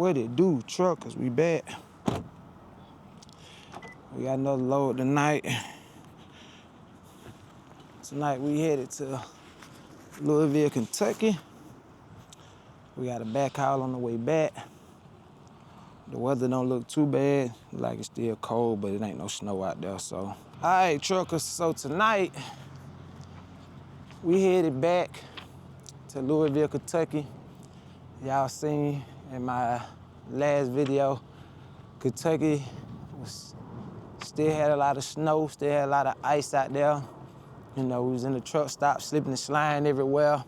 What it do, truckers? We back. We got another load tonight. Tonight we headed to Louisville, Kentucky. We got a backhaul on the way back. The weather don't look too bad. Like it's still cold, but it ain't no snow out there, so. All right, truckers, so tonight we headed back to Louisville, Kentucky. Y'all seen in my last video, Kentucky still had a lot of snow, still had a lot of ice out there. You know, we was in the truck stop, slipping and sliding everywhere.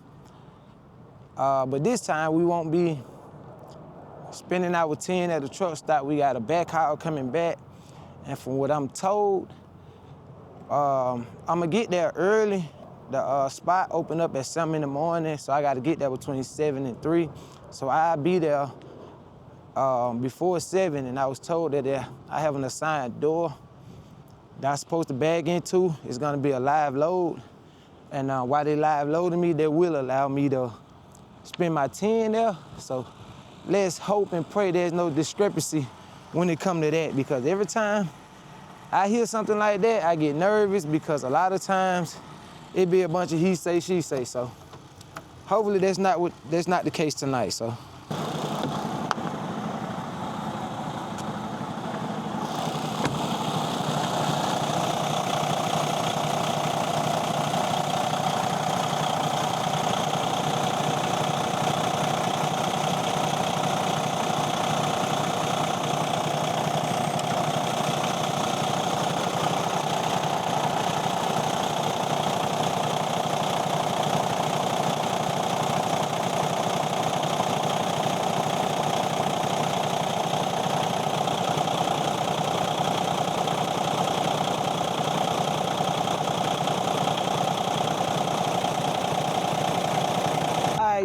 But this time we won't be spending our 10 at the truck stop. We got a backhaul coming back. And from what I'm told, I'm gonna get there early. The spot opened up at 7 in the morning, so I gotta get there between 7 and 3. So I'll be there before 7, and I was told that I have an assigned door that I'm supposed to bag into. It's gonna be a live load. And while they live loading me, they will allow me to spend my 10 there. So let's hope and pray there's no discrepancy when it comes to that, because every time I hear something like that, I get nervous, because a lot of times it be a bunch of he say, she say. So hopefully that's not the case tonight. So.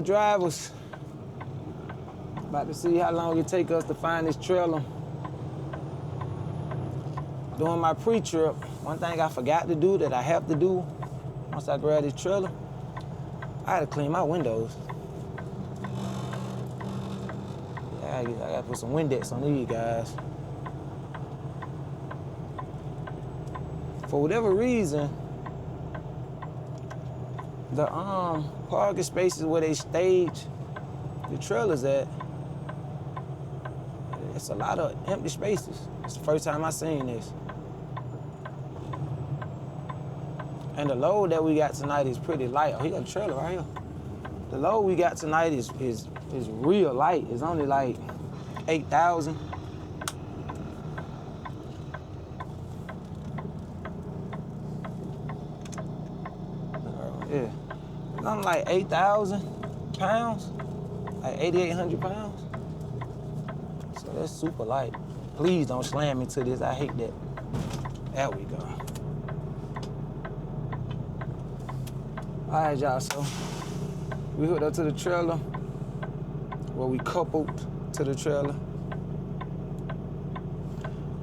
Drivers, about to see how long it take us to find this trailer. Doing my pre-trip, one thing I forgot to do that I have to do once I grab this trailer, I gotta clean my windows. Yeah, I gotta put some Windex on these guys. For whatever reason, the parking spaces where they stage the trailers at, it's a lot of empty spaces. It's the first time I seen this. And the load that we got tonight is pretty light. Oh, he got a trailer right here. The load we got tonight is real light. It's only like 8,000. Yeah. I'm like 8,000 pounds, like 8,800 pounds. So that's super light. Please don't slam into this, I hate that. There we go. All right, y'all, so we hooked up to the trailer, well, we coupled to the trailer.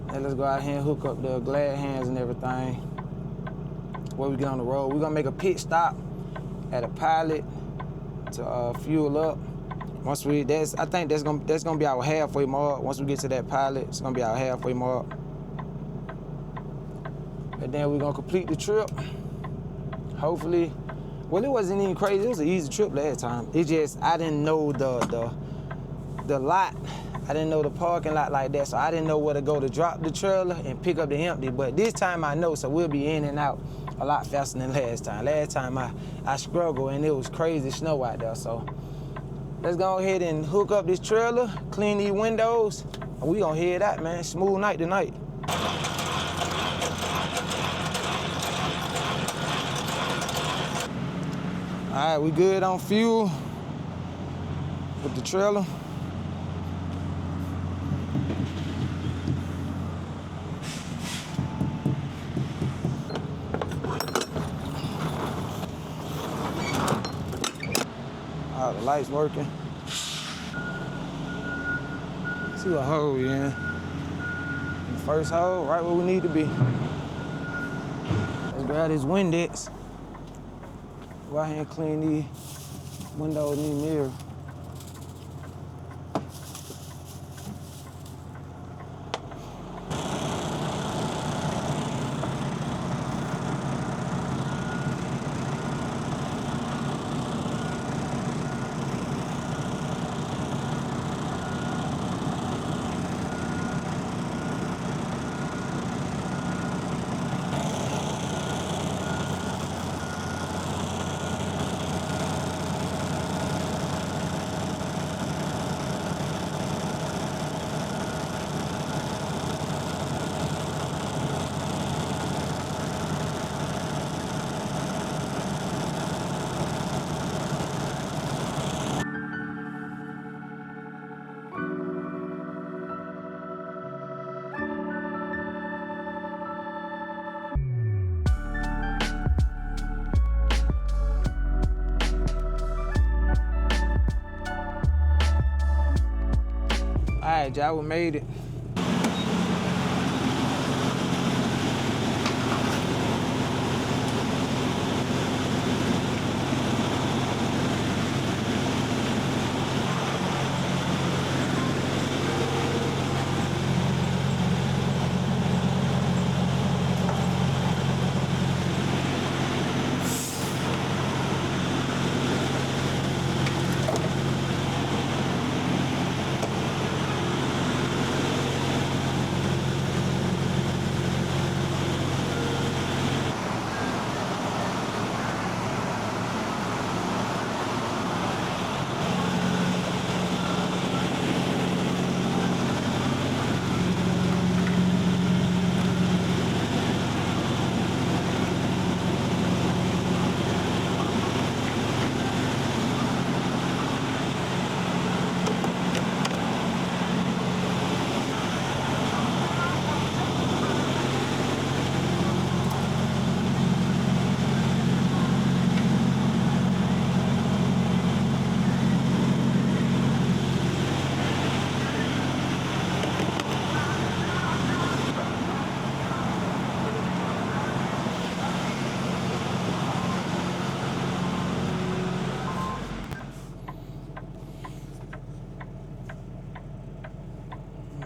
And let's go out here and hook up the glad hands and everything. Before we get on the road, we're gonna make a pit stop at a pilot to fuel up. Once I think that's gonna be our halfway mark. Once we get to that pilot, it's gonna be our halfway mark. And then we're gonna complete the trip. Hopefully, well, it wasn't even crazy. It was an easy trip last time. It just, I didn't know the lot. I didn't know the parking lot like that, so I didn't know where to go to drop the trailer and pick up the empty. But this time I know, so we'll be in and out a lot faster than last time. Last time I struggled and it was crazy snow out there. So let's go ahead and hook up this trailer, clean these windows, and we gonna head out, man. Smooth night tonight. All right, we good on fuel with the trailer. All right, the lights working. See what hole we in. The first hole, right where we need to be. Let's grab this Windex. Go out here and clean these windows and these mirrors. right, y'all, we made it.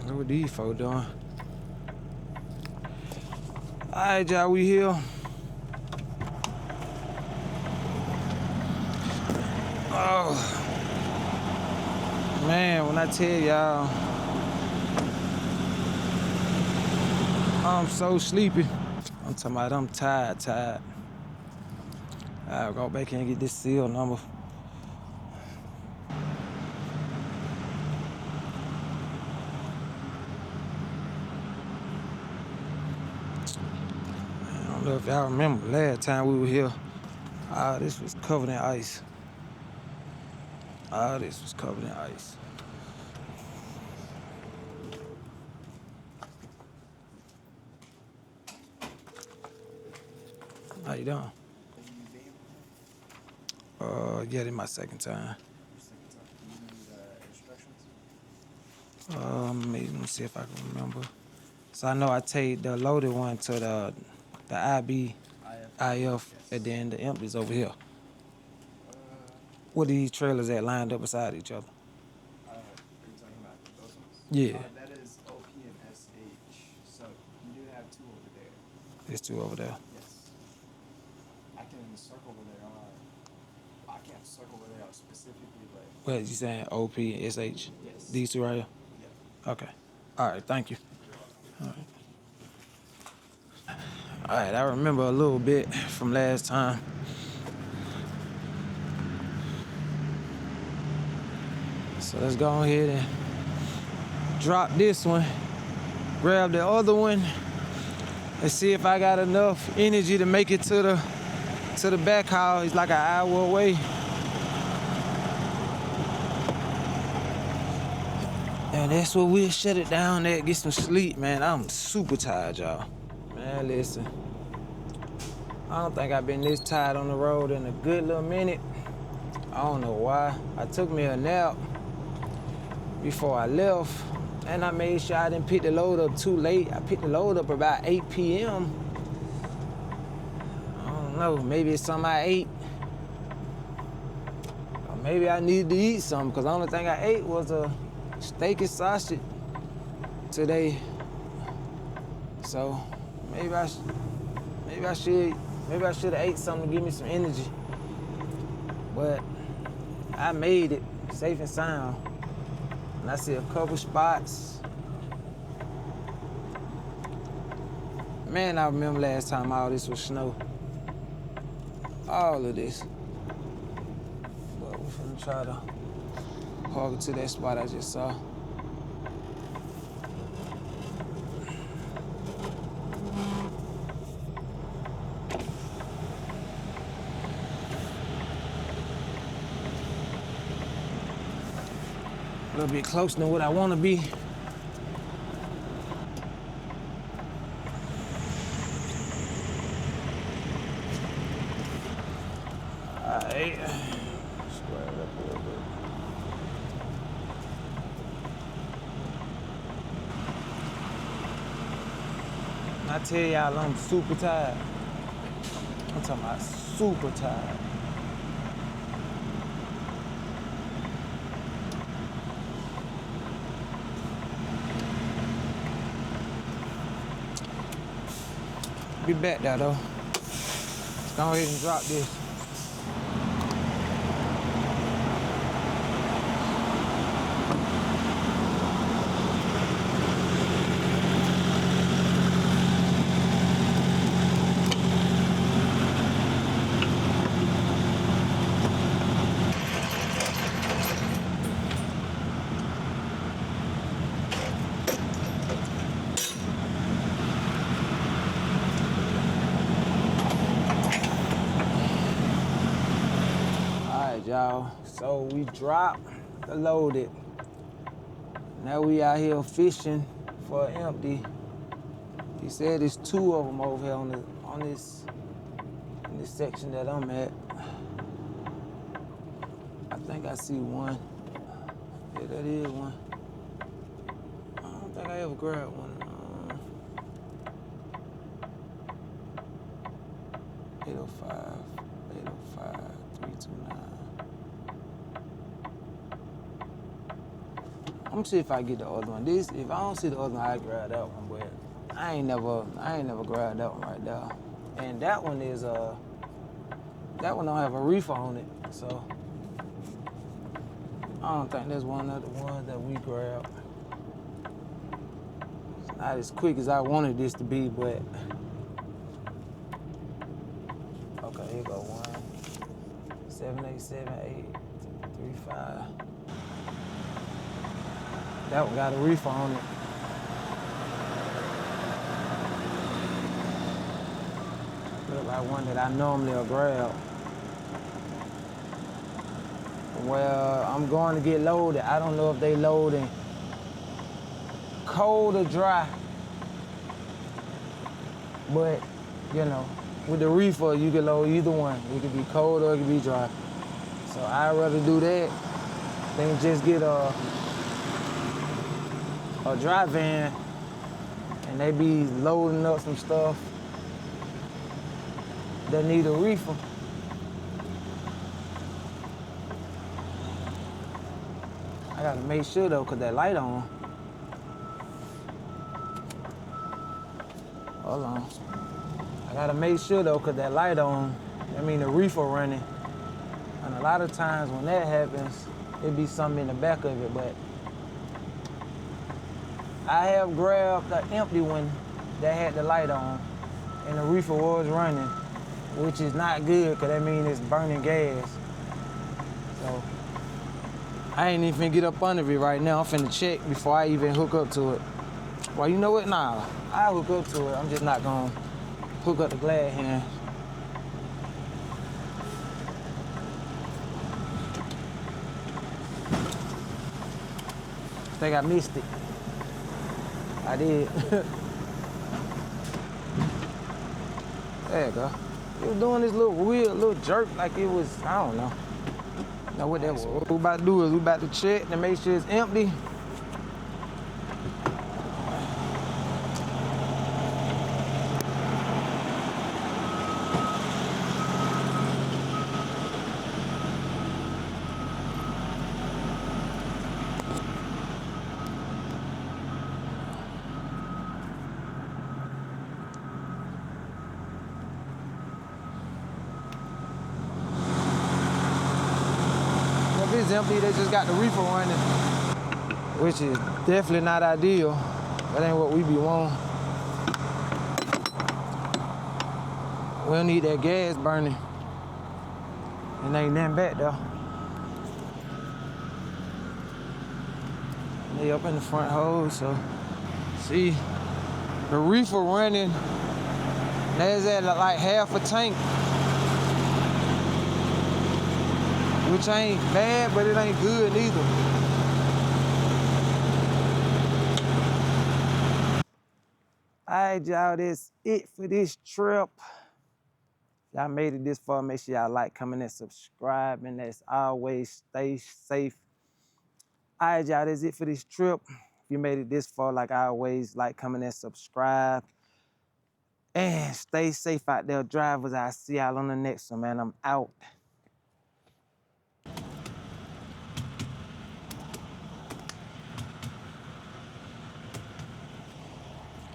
What these folks doing? All right, y'all, we here. Oh, man, when I tell y'all, I'm so sleepy. I'm talking about I'm tired. I'll go back and get this seal number. I don't know if y'all remember last time we were here. All this was covered in ice. All this was covered in ice. How you doing? Yeah, this my second time. Let me see if I can remember. So I know I take the loaded one to the IB, IF, and then the empties over here. What are these trailers at lined up beside each other? Are you talking about those ones? Yeah. That is OP and SH. So you do have two over there. There's two over there. Yes. I can circle where they are. I can't circle where they are specifically, but. What you saying? OP and SH? Yes. These two right here? Yeah. Okay. All right, thank you. All right, I remember a little bit from last time. So let's go ahead and drop this one, grab the other one, and see if I got enough energy to make it to the backhaul. It's like an hour away. And that's where we'll shut it down at, get some sleep, man. I'm super tired, y'all. Man, listen. I don't think I've been this tired on the road in a good little minute. I don't know why. I took me a nap before I left, and I made sure I didn't pick the load up too late. I picked the load up about 8 p.m. I don't know, maybe it's something I ate. Or maybe I needed to eat something, because the only thing I ate was a steak and sausage today. So maybe I should have ate something to give me some energy. But I made it safe and sound. And I see a couple spots. Man, I remember last time all this was snow. All of this. But we're finna try to park it to that spot I just saw. A little bit closer than what I want to be. Alright. Square it up a little bit. I tell y'all I'm super tired. I'm talking about super tired. Be back there though. Let's go ahead and drop this. Y'all, so we dropped the loaded. Now we out here fishing for empty. He said there's 2 of them over here in this section that I'm at. I think I see one. Yeah, that is one. I don't think I ever grabbed one. 805, 329. I'm gonna see if I get the other one. If I don't see the other one, I grab that one, but I ain't never grabbed that one right there. And that one don't have a reefer on it, so I don't think that's one of the ones that we grabbed. It's not as quick as I wanted this to be, but okay, here go one. 787-835. That one got a reefer on it. Look like one that I normally will grab. Well, I'm going to get loaded. I don't know if they loading cold or dry. But, you know, with the reefer, you can load either one. It could be cold or it could be dry. So I'd rather do that than just get a dry van and they be loading up some stuff that need a reefer. I gotta make sure though, cause that light on. Hold on. I gotta make sure though, cause that light on, I mean the reefer running. And a lot of times when that happens, it be something in the back of it, but I have grabbed the empty one that had the light on and the reefer was running, which is not good, cause that means it's burning gas. So I ain't even finna get up under it right now. I'm finna check before I even hook up to it. Well, you know what? Nah, I'll hook up to it. I'm just not gonna hook up the glad hand. I think I missed it. I did. There you go. It was doing this little weird little jerk like it was, I don't know. Know what that was. What we about to do is we about to check to make sure it's empty. If it's empty, they just got the reefer running, which is definitely not ideal. That ain't what we be wanting. We don't need that gas burning. And ain't nothing back there. They up in the front hose, so see the reefer running. That's at like half a tank, which ain't bad, but it ain't good neither. All right, y'all, that's it for this trip. Y'all made it this far, make sure y'all like, comment, and subscribe, and as always, stay safe. All right, y'all, that's it for this trip. If you made it this far, like always, like, comment, and subscribe. And stay safe out there, drivers. I'll see y'all on the next one, man. I'm out.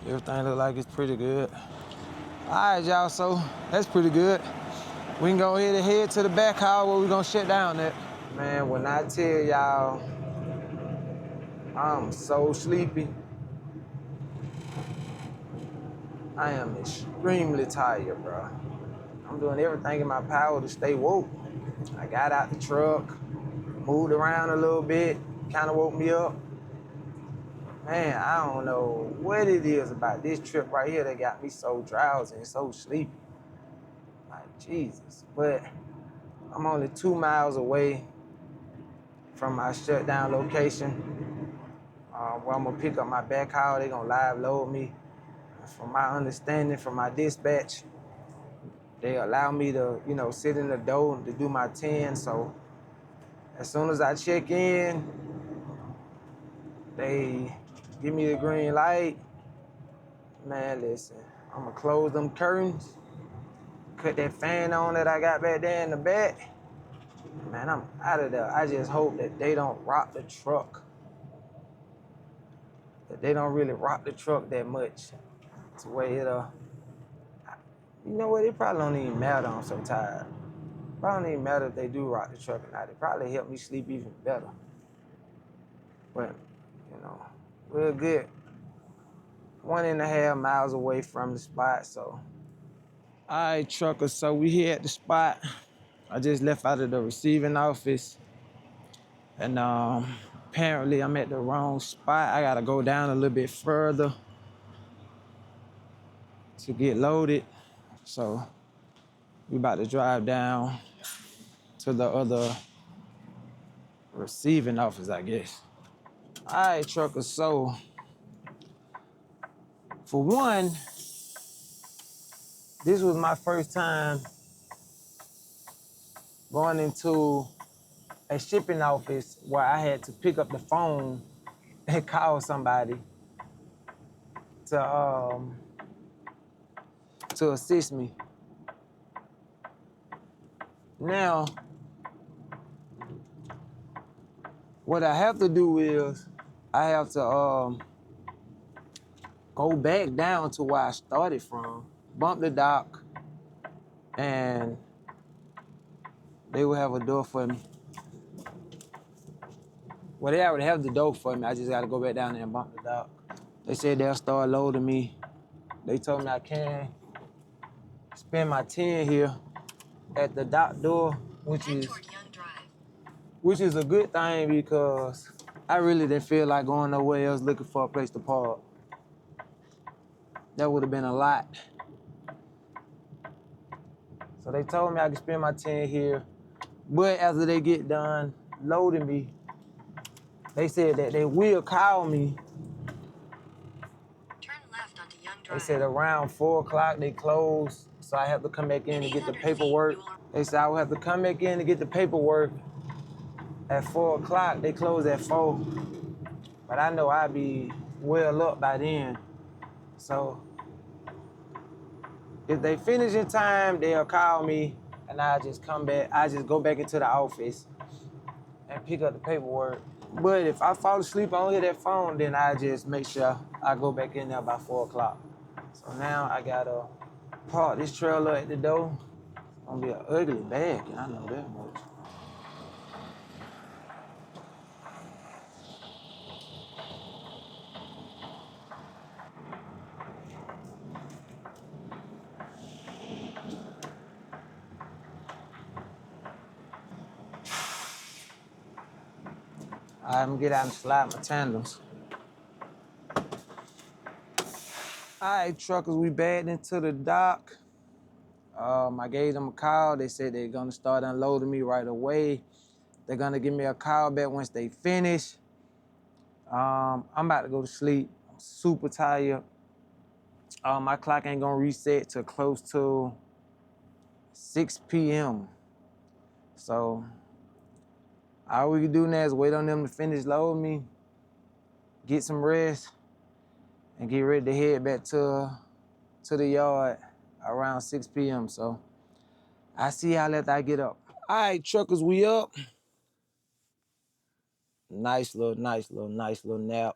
Everything look like it's pretty good. All right, y'all, so that's pretty good. We can go ahead and head to the backhaul where we gonna shut down at. Man, when I tell y'all, I'm so sleepy. I am extremely tired, bro. I'm doing everything in my power to stay woke. I got out the truck, moved around a little bit, kind of woke me up. Man, I don't know what it is about this trip right here that got me so drowsy and so sleepy. Like, Jesus. But I'm only 2 miles away from my shutdown location, where I'm gonna pick up my backhaul. They gonna live load me. From my understanding, from my dispatch, they allow me to, sit in the door to do my 10. So as soon as I check in, they give me the green light. Man, listen, I'm gonna close them curtains, cut that fan on that I got back there in the back. Man, I'm out of there. I just hope that they don't rock the truck. That they don't really rock the truck that much to where it'll, you know what, it probably don't even matter. I'm so tired. Probably don't even matter if they do rock the truck or not. It probably help me sleep even better. But, we're a good 1.5 miles away from the spot, so. All right, trucker, so we here at the spot. I just left out of the receiving office, and apparently I'm at the wrong spot. I gotta go down a little bit further to get loaded. So we about to drive down to the other receiving office, I guess. All right, trucker, so for one, this was my first time going into a shipping office where I had to pick up the phone and call somebody to assist me. Now, what I have to do is I have to go back down to where I started from, bump the dock, and they will have a door for me. Well, they already have the door for me. I just gotta go back down there and bump the dock. They said they'll start loading me. They told me I can spend my 10 here at the dock door, which is a good thing because I really didn't feel like going nowhere else looking for a place to park. That would have been a lot. So they told me I could spend my 10 here, but after they get done loading me, they said that they will call me. Turn left onto Young They Drive. said around 4 o'clock they close, so I have to come back in to get the paperwork. They said I would have to come back in to get the paperwork at 4 o'clock. They close at 4, but I know I'll be well up by then. So if they finish in time, they'll call me and I'll just come back. I just go back into the office and pick up the paperwork. But if I fall asleep, I don't hear that phone, then I just make sure I go back in there by 4 o'clock. So now I gotta park this trailer at the door. It's gonna be an ugly bag, and I know that much. I'm gonna get out and slide my tandems. All right, truckers, we backed into the dock. I gave them a call. They said they're gonna start unloading me right away. They're gonna give me a call back once they finish. I'm about to go to sleep. I'm super tired. My clock ain't gonna reset till close to 6 p.m. So all we can do now is wait on them to finish loading me, get some rest, and get ready to head back to to the yard around 6 p.m. So I see y'all after I get up. All right, truckers, we up. Nice little nap.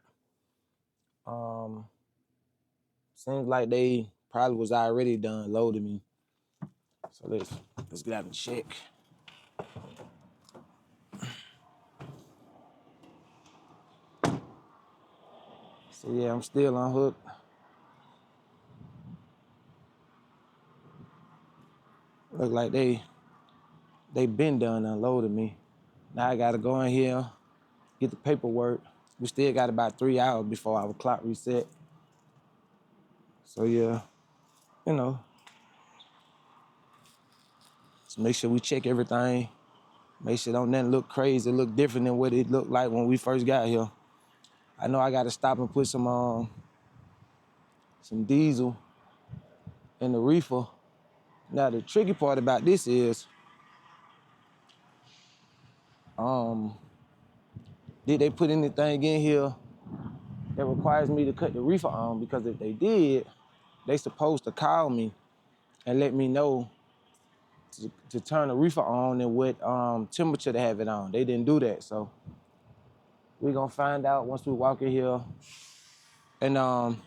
Seems like they probably was already done loading me. So let's get out and check. So yeah, I'm still unhooked. Look like they been done unloading me. Now I gotta go in here, get the paperwork. We still got about 3 hours before our clock reset. So yeah, you know, just make sure we check everything. Make sure don't nothing look crazy, look different than what it looked like when we first got here. I know I gotta stop and put some diesel in the reefer. Now the tricky part about this is, did they put anything in here that requires me to cut the reefer on? Because if they did, they supposed to call me and let me know to turn the reefer on and what temperature to have it on. They didn't do that, so we're gonna find out once we walk in here and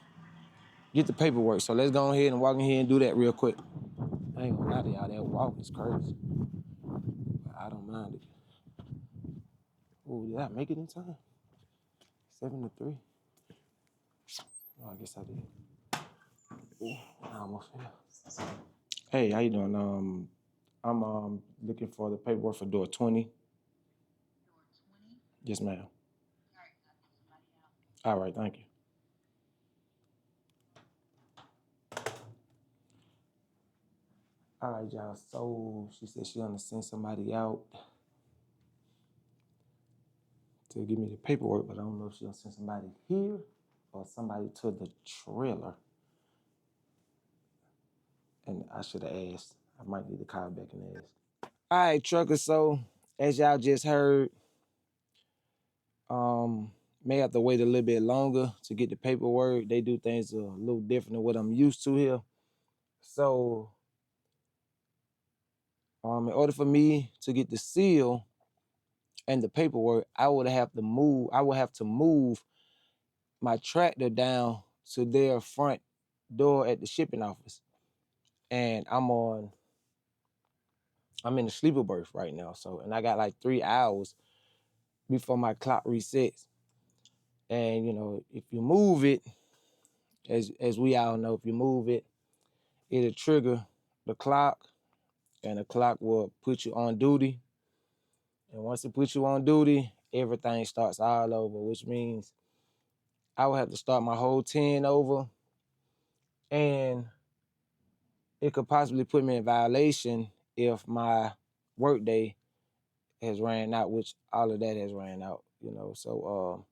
get the paperwork. So let's go ahead and walk in here and do that real quick. I ain't gonna lie to y'all, that walk is crazy. But I don't mind it. Ooh, did I make it in time? 7 to 3. Oh, I guess I did. Ooh, I almost fell. Hey, how you doing? I'm looking for the paperwork for door 20. Door 20? Yes, ma'am. All right, thank you. All right, y'all. So she said she's gonna send somebody out to give me the paperwork, but I don't know if she's gonna send somebody here or somebody to the trailer. And I should have asked. I might need to call back and ask. All right, truckers. So as y'all just heard, may have to wait a little bit longer to get the paperwork. They do things a little different than what I'm used to here. So in order for me to get the seal and the paperwork, I would have to move my tractor down to their front door at the shipping office. And I'm in the sleeper berth right now. So, and I got like 3 hours before my clock resets. And you know, if you move it, as we all know, if you move it, it'll trigger the clock, and the clock will put you on duty. And once it puts you on duty, everything starts all over, which means I would have to start my whole 10 over, and it could possibly put me in violation if my workday has ran out, which all of that has ran out, you know. So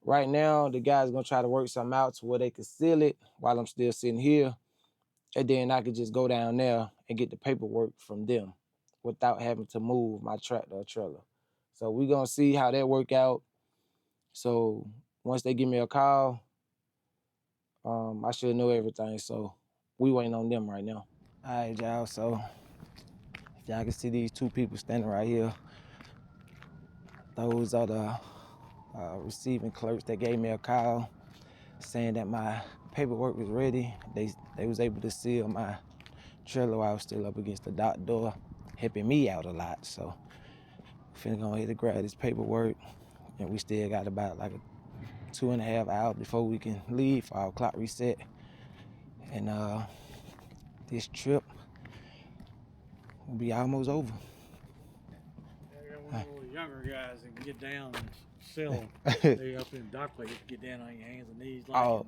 right now, the guy's gonna try to work something out to where they can seal it while I'm still sitting here, and then I could just go down there and get the paperwork from them without having to move my tractor or trailer. So we're gonna see how that work out. So once they give me a call, I should know everything. So we waiting on them right now. All right, y'all. So if y'all can see these two people standing right here, those are the receiving clerks that gave me a call saying that my paperwork was ready. They was able to seal my trailer while I was still up against the dock door, helping me out a lot. So finna go ahead and grab this paperwork, and we still got about like 2.5 hours before we can leave for our clock reset. And this trip will be almost over. I got one of those younger guys that can get down and sell them. They up in dock plate, get down on your hands and knees like.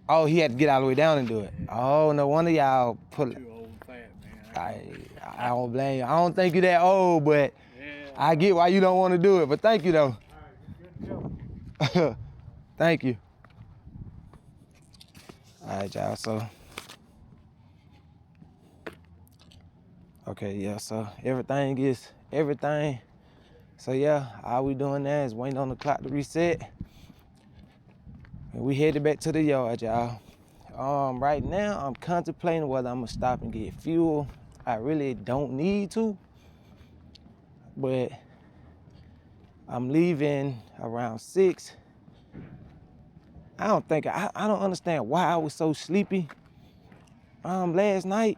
Oh, he had to get all the way down and do it. Yeah. Oh, no wonder y'all put. Too old and fat, man. I don't blame you. I don't think you that old, but yeah, I get why you don't want to do it. But thank you though. All right, good to go. Thank you. All right, y'all. So, okay, yeah. So everything is everything. So yeah, all we doing now is waiting on the clock to reset, and we headed back to the yard, y'all. Right now, I'm contemplating whether I'm gonna stop and get fuel. I really don't need to, but I'm leaving around 6. I don't understand why I was so sleepy last night.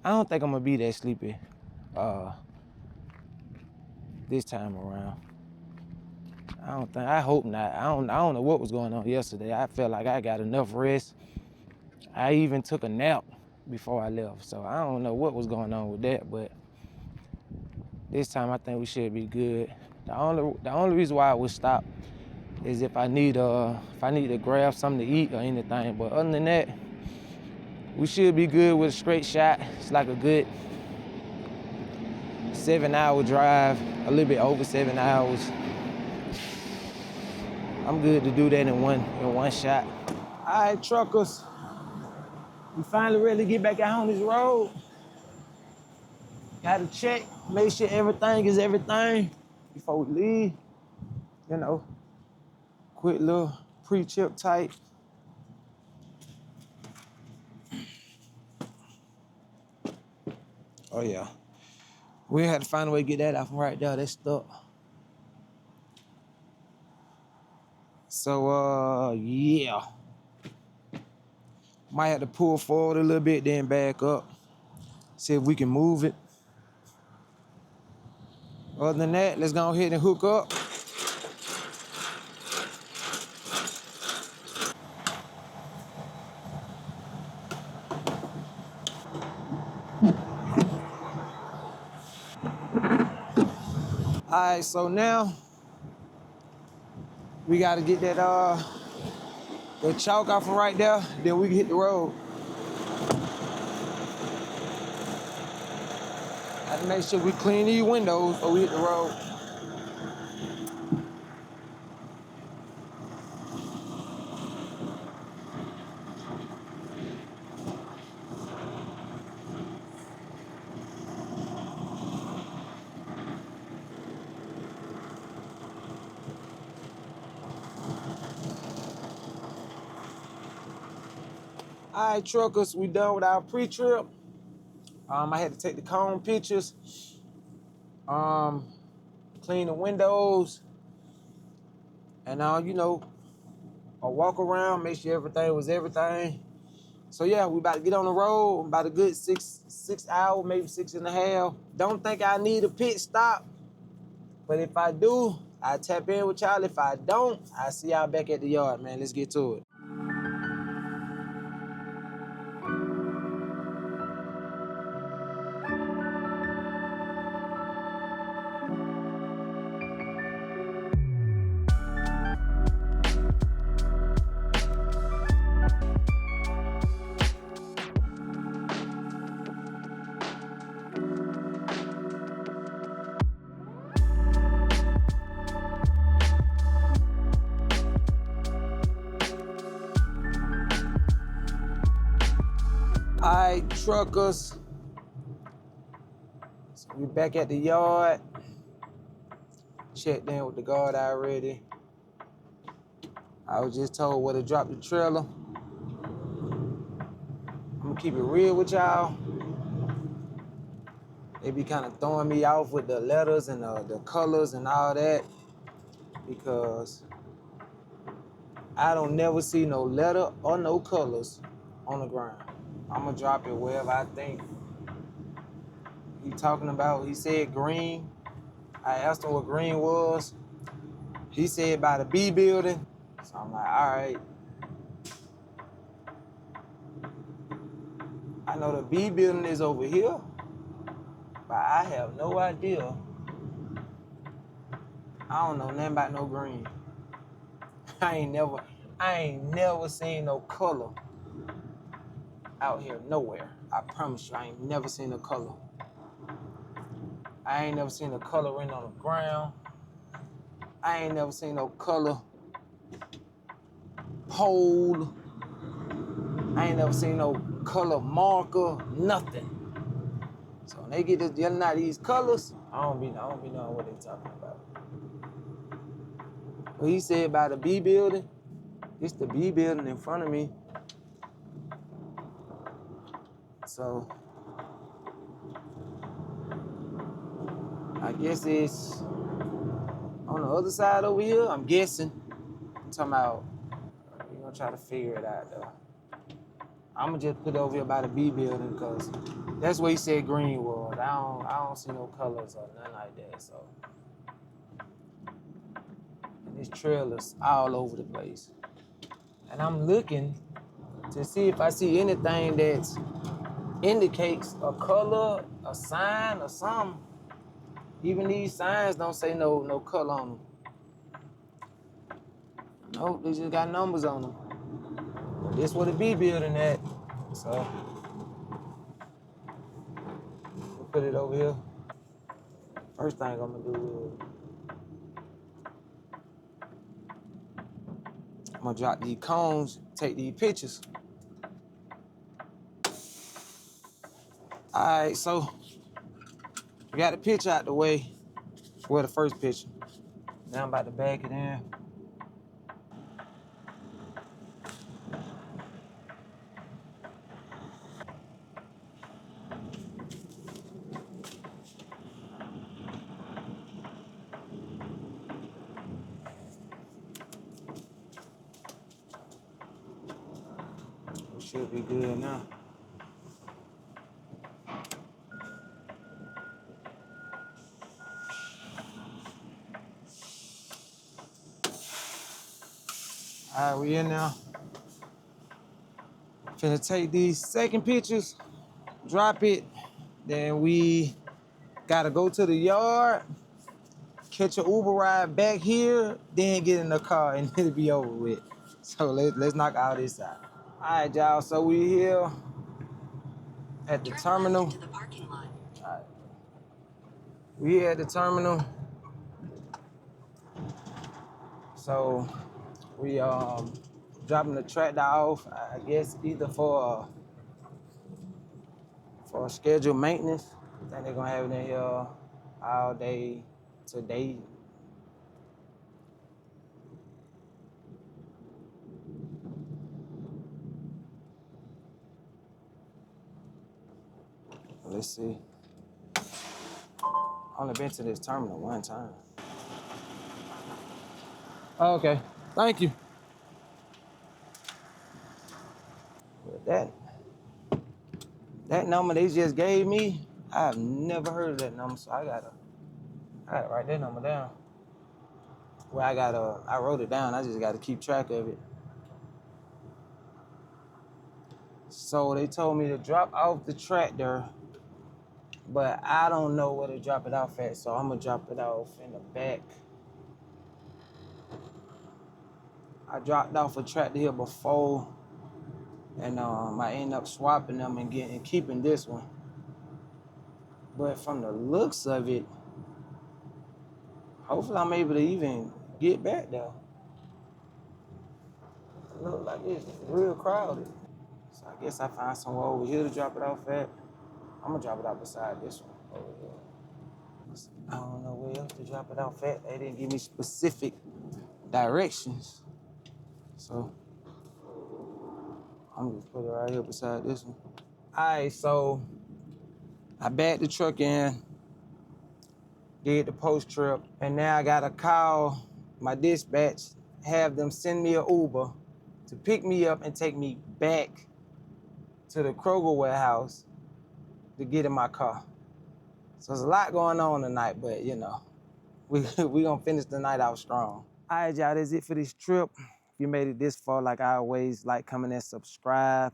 I don't think I'm gonna be that sleepy this time around. I hope not. I don't know what was going on yesterday. I felt like I got enough rest. I even took a nap before I left, so I don't know what was going on with that, but this time I think we should be good. The only reason why I would stop is if I need to grab something to eat or anything, but other than that, we should be good with a straight shot. It's like a good 7-hour drive, a little bit over 7 hours. I'm good to do that in one shot. All right, truckers, we finally ready to get back out on this road. Got to check, make sure everything is everything before we leave. You know, quick little pre-trip type. Oh yeah, we had to find a way to get that out from right there. That's stuck. So yeah, might have to pull forward a little bit, then back up. See if we can move it. Other than that, let's go ahead and hook up. All right, so now we gotta get that chalk off from right there, then we can hit the road. Have to make sure we clean these windows before we hit the road. All right, truckers, we done with our pre-trip. I had to take the cone pictures, clean the windows, and you know, a walk around, make sure everything was everything. So yeah, we about to get on the road, about a good 6 hours, maybe 6.5. Don't think I need a pit stop, but if I do, I tap in with y'all. If I don't, I see y'all back at the yard, man. Let's get to it. All right, truckers. So we back at the yard. Checked in with the guard already. I was just told where to drop the trailer. I'm gonna keep it real with y'all. They be kind of throwing me off with the letters and the colors and all that because I don't never see no letter or no colors on the ground. I'm gonna drop it wherever I think he talking about. He said green. I asked him what green was. He said by the B building. So I'm like, all right. I know the B building is over here, but I have no idea. I don't know nothing about no green. I ain't never seen no color out here nowhere. I promise you, I ain't never seen a color. I ain't never seen a coloring on the ground. I ain't never seen no color pole. I ain't never seen no color marker, nothing. So when they get this yelling out these colors, I don't be knowing what they talking about. But he said by the B building, it's the B building in front of me. So I guess it's on the other side over here, I'm guessing. I'm talking about, we're gonna try to figure it out though. I'm gonna just put it over here by the B building because that's where he said green was. I don't see no colors or nothing like that. So, and this trail is all over the place. And I'm looking to see if I see anything that indicates a color, a sign, or something. Even these signs don't say no color on them. Nope, they just got numbers on them. But this where the B building at. So we'll put it over here. First thing I'm gonna do is I'm gonna drop these cones, take these pictures. All right, so we got the picture out the way. Well, the first picture. Now I'm about to back it in. We should be good now. All right, we in now. Finna take these second pictures, drop it, then we gotta go to the yard, catch an Uber ride back here, then get in the car and it'll be over with. So let's knock all this out. All right, y'all, so we here at the terminal. To the parking lot. All right. We here at the terminal. So we dropping the tractor off, I guess either for scheduled maintenance. I think they're gonna have it in here all day today. Let's see. Only been to this terminal one time. Oh, okay, thank you. But that number they just gave me, I've never heard of that number, so I gotta write that number down. Well, I wrote it down. I just gotta keep track of it. So they told me to drop off the tractor, but I don't know where to drop it off at, so I'm gonna drop it off in the back. I dropped off a tractor here before, and I ended up swapping them and keeping this one. But from the looks of it, hopefully I'm able to even get back there. It looks like it's real crowded. So I guess I find somewhere over here to drop it off at. I'm gonna drop it off beside this one over here. I don't know where else to drop it off at. They didn't give me specific directions. So I'm gonna put it right here beside this one. All right, so I backed the truck in, did the post trip, and now I gotta call my dispatch, have them send me an Uber to pick me up and take me back to the Kroger warehouse to get in my car. So there's a lot going on tonight, but you know, we gonna finish the night out strong. All right, y'all, that's it for this trip. If you made it this far, like I always, like, comment, and subscribe.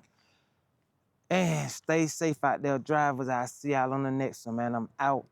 And stay safe out there, drivers. I'll see y'all on the next one, man. I'm out.